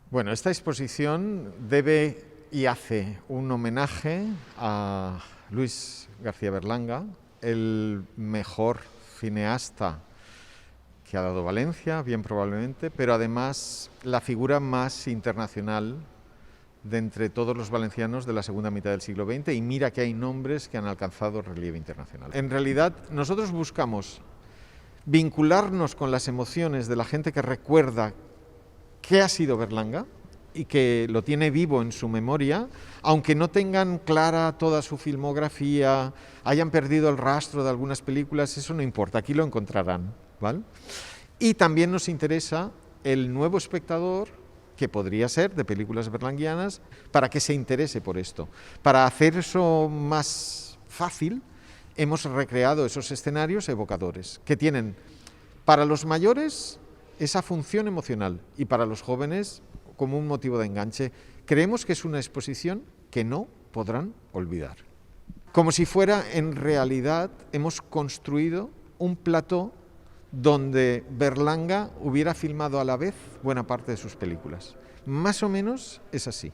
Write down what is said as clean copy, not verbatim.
Bueno, esta exposición debe y hace un homenaje a Luis García Berlanga, el mejor cineasta que ha dado Valencia, bien probablemente, pero además la figura más internacional de entre todos los valencianos de la segunda mitad del siglo XX, y mira que hay nombres que han alcanzado relieve internacional. En realidad, nosotros buscamos vincularnos con las emociones de la gente que recuerda qué ha sido Berlanga y que lo tiene vivo en su memoria, aunque no tengan clara toda su filmografía, hayan perdido el rastro de algunas películas, eso no importa, aquí lo encontrarán, ¿vale? Y también nos interesa el nuevo espectador, que podría ser de películas berlanguianas, para que se interese por esto. Para hacer eso más fácil, hemos recreado esos escenarios evocadores, que tienen para los mayores esa función emocional y para los jóvenes como un motivo de enganche. Creemos que es una exposición que no podrán olvidar. Como si fuera, en realidad, hemos construido un plató donde Berlanga hubiera filmado a la vez buena parte de sus películas. Más o menos es así.